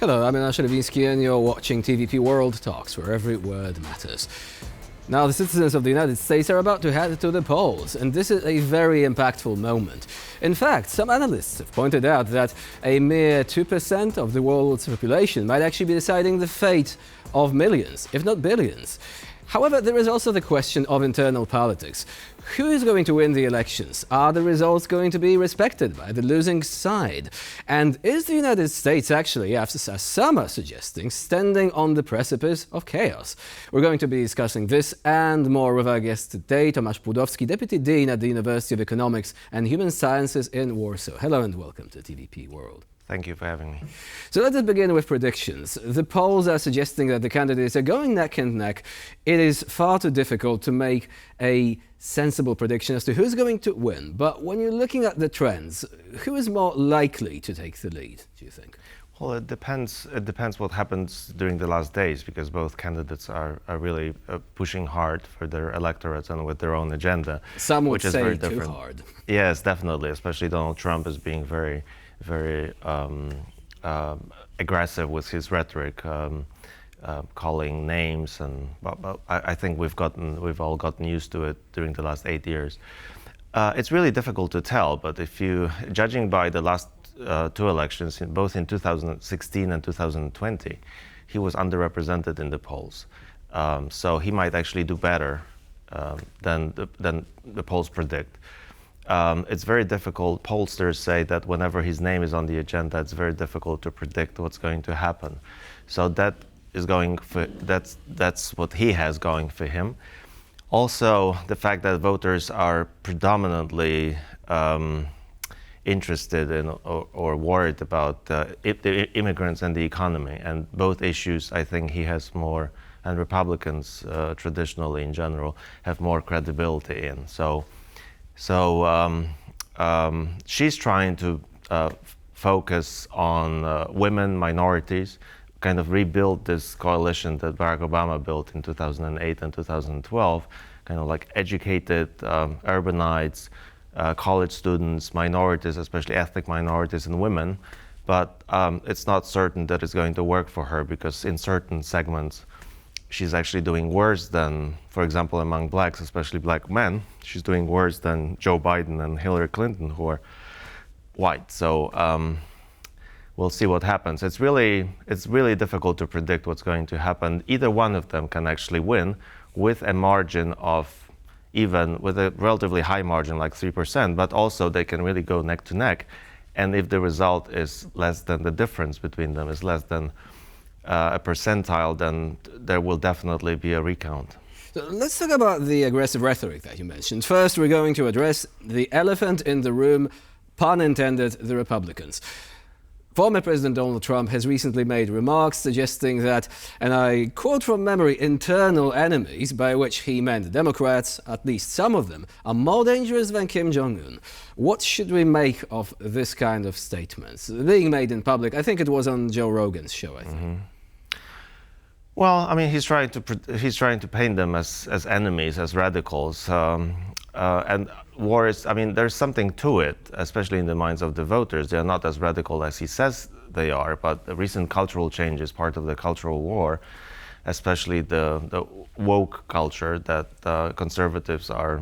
Hello, I'm Ina Shelevinsky and you're watching TVP World Talks, where every word matters. Now, the citizens of the United States are about to head to the polls, and this is a very impactful moment. In fact, some analysts have pointed out that a mere 2% of the world's population might actually be deciding the fate of millions, if not billions. However, there is also the question of internal politics. Who is going to win the elections? Are the results going to be respected by the losing side? And is the United States actually, as some are suggesting, standing on the precipice of chaos? We're going to be discussing this and more with our guest today, Tomasz Płudowski, Deputy Dean at the University of Economics and Human Sciences in Warsaw. Hello and welcome to TVP World. Thank you for having me. So let us begin with predictions. The polls are suggesting that the candidates are going neck and neck. It is far too difficult to make a sensible prediction as to who's going to win. But when you're looking at the trends, who is more likely to take the lead, do you think? Well, it depends. It depends what happens during the last days, because both candidates are really pushing hard for their electorates and with their own agenda. Some would which is say very too different. hard. Yes, definitely. Especially Donald Trump is being very aggressive with his rhetoric, calling names, and I think we've all gotten used to it during the last 8 years. It's really difficult to tell, but judging by the last two elections, both in 2016 and 2020, he was underrepresented in the polls. So he might actually do better than the polls predict. It's very difficult. Pollsters say that whenever his name is on the agenda, it's very difficult to predict what's going to happen. So that's what he has going for him. Also, the fact that voters are predominantly interested in or worried about the immigrants and the economy, and both issues, I think he has more, and Republicans traditionally in general have more credibility in. So she's trying to focus on women, minorities, kind of rebuild this coalition that Barack Obama built in 2008 and 2012, kind of like educated urbanites, college students, minorities, especially ethnic minorities and women. But it's not certain that it's going to work for her, because in certain segments, she's actually doing worse than, for example, among blacks, especially black men, she's doing worse than Joe Biden and Hillary Clinton, who are white. So we'll see what happens. It's really difficult to predict what's going to happen. Either one of them can actually win with a margin of, even with a relatively high margin like 3%, but also they can really go neck to neck. And if the result is less than, the difference between them is less than a percentile, then there will definitely be a recount. So let's talk about the aggressive rhetoric that you mentioned. First, we're going to address the elephant in the room, pun intended, the Republicans. Former President Donald Trump has recently made remarks suggesting that, and I quote from memory, internal enemies, by which he meant Democrats, at least some of them, are more dangerous than Kim Jong-un. What should we make of this kind of statements being made in public? I think it was on Joe Rogan's show, I think. Mm-hmm. Well, I mean, he's trying to paint them as enemies, as radicals, and war is. I mean, there's something to it, especially in the minds of the voters. They are not as radical as he says they are, but the recent cultural change is part of the cultural war, especially the woke culture that conservatives are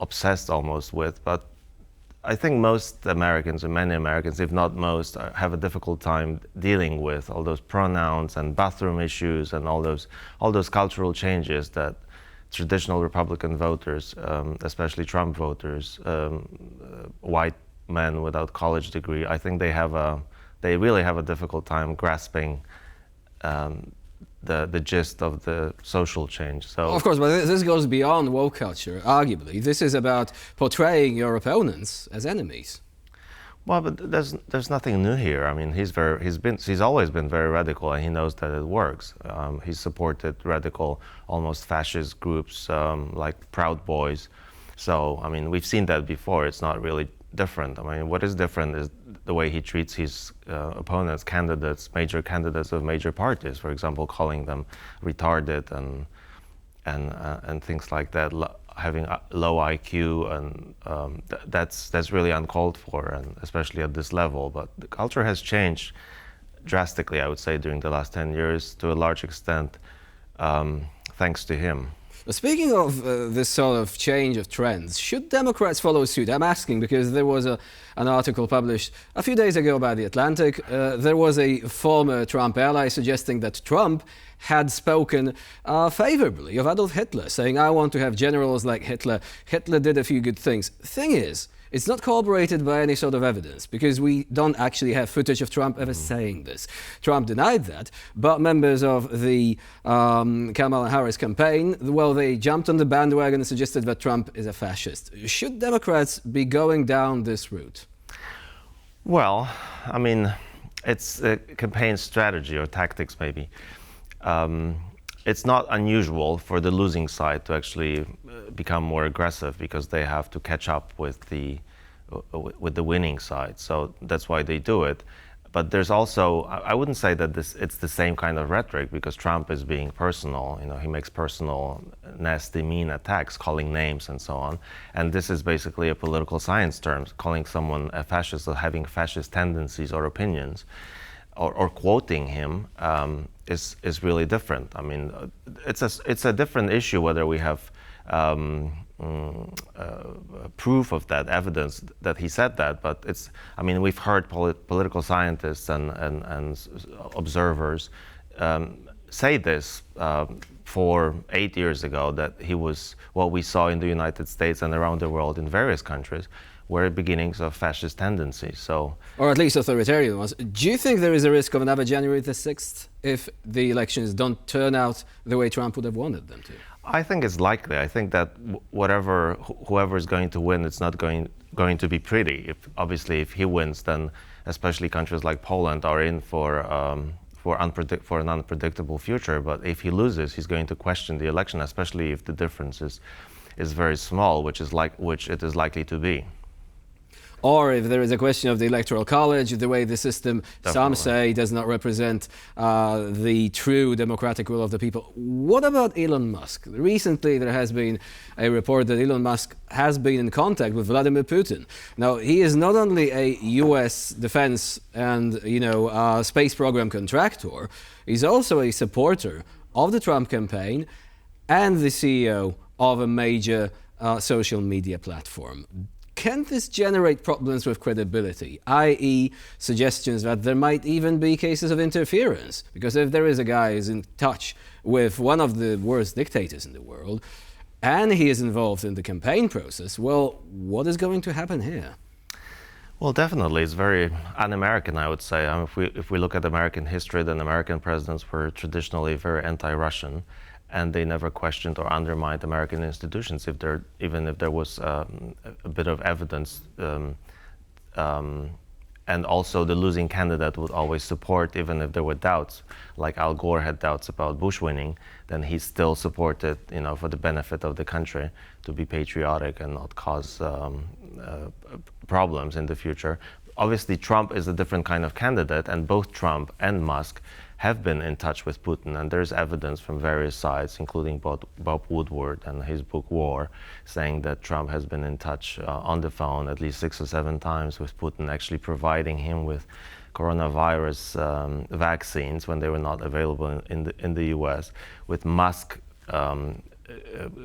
obsessed almost with. But I think most Americans, or many Americans, if not most, have a difficult time dealing with all those pronouns and bathroom issues and all those cultural changes that traditional Republican voters, especially Trump voters, white men without college degree, I think they really have a difficult time grasping the gist of the social change. So, of course, but this goes beyond woke culture, arguably. This is about portraying your opponents as enemies. Well, but there's nothing new here. I mean, he's always been very radical, and he knows that it works. He's supported radical, almost fascist groups like Proud Boys. So, I mean, we've seen that before. It's not really different. I mean, what is different is the way he treats his opponents, major candidates of major parties, for example, calling them retarded and things like that, having a low IQ, and that's really uncalled for, and especially at this level. But the culture has changed drastically, I would say, during the last 10 years, to a large extent, thanks to him. Speaking of this sort of change of trends, should Democrats follow suit? I'm asking because there was an article published a few days ago by The Atlantic. There was a former Trump ally suggesting that Trump had spoken favorably of Adolf Hitler, saying, I want to have generals like Hitler. Hitler did a few good things. Thing is, it's not corroborated by any sort of evidence because we don't actually have footage of Trump ever saying this. Trump denied that, but members of the Kamala Harris campaign, well, they jumped on the bandwagon and suggested that Trump is a fascist. Should Democrats be going down this route? Well, I mean, it's a campaign strategy or tactics, maybe. It's not unusual for the losing side to actually become more aggressive because they have to catch up with the winning side. So that's why they do it. But there's also, I wouldn't say that it's the same kind of rhetoric because Trump is being personal. You know, he makes personal, nasty, mean attacks, calling names and so on. And this is basically a political science term, calling someone a fascist or having fascist tendencies or opinions. Or quoting him is really different. I mean, it's a different issue whether we have proof of that, evidence that he said that. But it's, I mean, we've heard political scientists and observers say this for 8 years ago, that he was what we saw in the United States and around the world in various countries were beginnings of fascist tendencies. So, or at least authoritarian ones. Do you think there is a risk of another January the 6th if the elections don't turn out the way Trump would have wanted them to? I think it's likely. I think that whoever is going to win, it's not going to be pretty. Obviously, if he wins, then especially countries like Poland are in for an unpredictable future. But if he loses, he's going to question the election, especially if the difference is very small, which it is likely to be. Or if there is a question of the Electoral College, the way the system, definitely, some say, does not represent the true democratic will of the people. What about Elon Musk? Recently, there has been a report that Elon Musk has been in contact with Vladimir Putin. Now, he is not only a U.S. defense and, space program contractor, he's also a supporter of the Trump campaign and the CEO of a major social media platform. Can this generate problems with credibility, i.e. suggestions that there might even be cases of interference? Because if there is a guy who's in touch with one of the worst dictators in the world, and he is involved in the campaign process, well, what is going to happen here? Well, definitely. It's very un-American, I would say. If we look at American history, then American presidents were traditionally very anti-Russian, and they never questioned or undermined American institutions, even if there was a bit of evidence. And also the losing candidate would always support, even if there were doubts. Like Al Gore had doubts about Bush winning, then he still supported, for the benefit of the country, to be patriotic and not cause problems in the future. Obviously, Trump is a different kind of candidate, and both Trump and Musk have been in touch with Putin, and there's evidence from various sides, including Bob Woodward and his book War, saying that Trump has been in touch on the phone at least 6 or 7 times with Putin, actually providing him with coronavirus vaccines when they were not available in the US, with Musk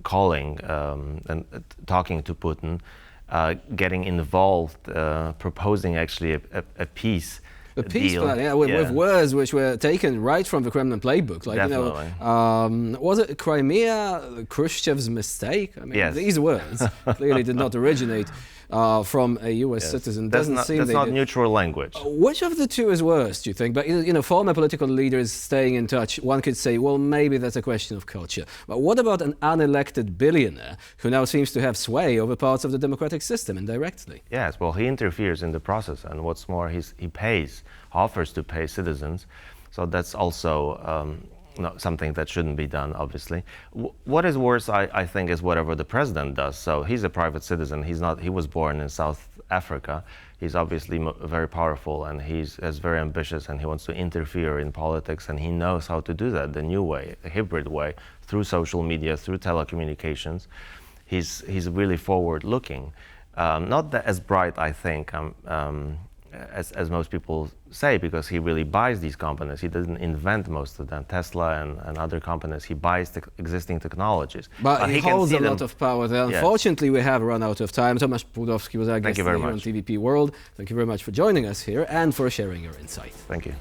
calling and talking to Putin, getting involved, proposing actually a peace. A peace plan, with words which were taken right from the Kremlin playbook. Like, definitely. Was it Crimea, Khrushchev's mistake? I mean, yes. These words clearly did not originate from a U.S. citizen. That's not neutral language. Which of the two is worse, do you think? But, former political leaders staying in touch, one could say, well, maybe that's a question of culture. But what about an unelected billionaire who now seems to have sway over parts of the democratic system indirectly? Yes, well, he interferes in the process, and what's more, he offers to pay citizens. So that's also something that shouldn't be done, obviously. What is worse, I think, is whatever the president does. So he's a private citizen. He was born in South Africa. He's obviously very powerful, and he's very ambitious, and he wants to interfere in politics, and he knows how to do that the new way, a hybrid way, through social media, through telecommunications. He's really forward-looking. Not that as bright, I think, as most people say, because he really buys these companies. He doesn't invent most of them. Tesla and other companies, he buys existing technologies. But he holds a them. lot of power there. Yes. Unfortunately, we have run out of time. Tomasz Płudowski was our guest Thank you very here on much. TVP World. Thank you very much for joining us here and for sharing your insight. Thank you.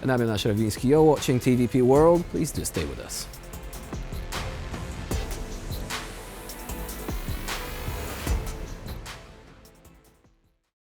And I'm Jonasz Rewiński. You're watching TVP World. Please do stay with us.